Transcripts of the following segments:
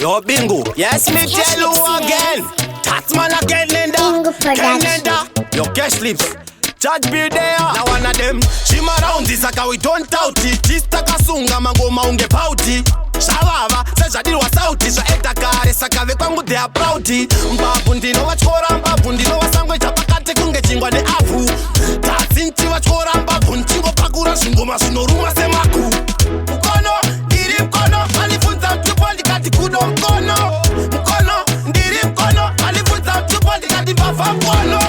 Yo, Bingo. Yes, me tell you again. Tatsman again, Bingo Linda. Yo, cash lips. Judge be there. Now one of them. Shima round this aka we don't out it. Tista kasunga mangoma unge pauti. Shavava, seja diri wa sauti. Sha eta kare sakave kwangu they are proudy. Mbabu ndino wachora mbabu ndino wasangwe chapakate kunge chingwa ne afu. Tatsinchi wachora mbabu nchingo pakura shingoma shinoruma semaku. Mkono, ndiri mkono, alifunza mtupo ndikati kudo mkono. Mkono, ndiri mkono, alifunza mtupo ndikati mbafa mkono.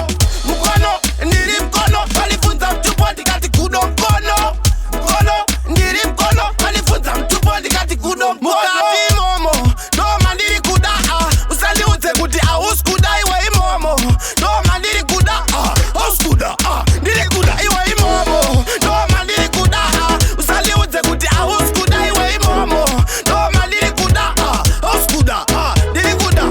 Mkono, ndiri mkono, alifunza mtupo ndikati kudo mkono. Mkono, ndiri mkono, alifunza mtupo ndikati kudo mkono. Mukati momo, doma ndiri kuda usaliuze kuti auskuda iwe imomo. Doma ndiri kuda auskuda ndiri kuda iwe imomo. Doma ndiri kuda usaliuze kuti auskuda iwe imomo. Doma ndiri kuda auskuda ndiri kuda.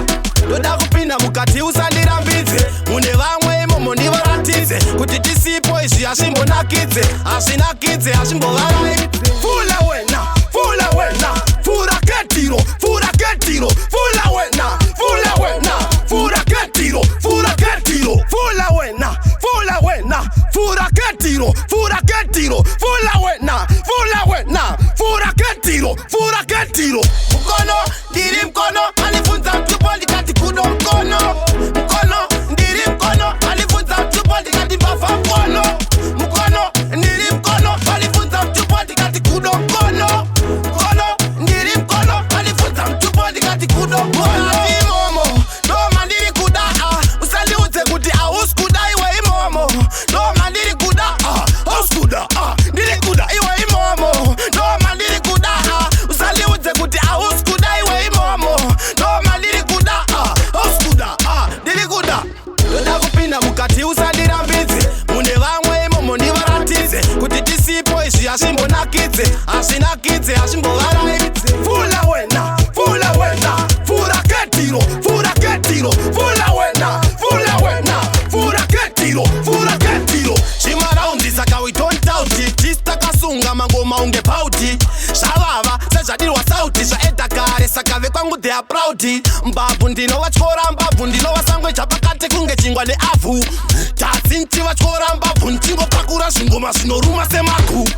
Doda kupinda mukati usandirambize. Mune vamwe imomo ndivaratize kuti tisipo izvi hazvimbonakidze. Hazvinakidze hazvimbovarai. Fula wena, fula wena, fura ketiro, fura ketiro. Fula wena, fula wena, fura ketiro, fura ketiro. Fula wena, fula wena, fura ketiro, fura ketiro. Fula wena, fula wena, fura ketiro, fura ketiro. Mkono, ndiri mkono, alifunza mtupo ndikati kudo mkono. Mkono, ndiri mkono, alifunza mtupo ndikati mbafa mkono. Mkono, ndiri mkono, alifunza mtupo ndikati kudo mkono. Mkono, ndiri mkono, alifunza mtupo ndikati kudo mkono. Imomo, doma ndiri kuda usaliuze kuti auskuda iwe imomo. Doma ndiri kuda auskuda ndiri kuda iwe imomo. Doma ndiri kuda usaliuze kuti auskuda iwe imomo. Doma ndiri kuda auskuda ndiri kuda. Doda kupinda mukati usandirambidze. Mune vamwe imomo ndivaratize kuti tisipo izvi hazvimbonakidze. Hazvinakidze hazvimbovarai. Fula wena, fula wena, fura ketiro, fura ketiro. Fula wena, fula wena, fura ketiro, fura ketiro. Shima round this aka we don't doubt it. Tista kasunga mangoma unge pauti. Shavava, seja diri wa sauti. Sha eta kare sakave kwangu they are proudy. Mbabu ndino wachora mbabu ndino wasangwe chapakate kunge chingwa ne afu. Tatsinchi wachora mbabu nchingo pakura shingoma shinoruma semaku.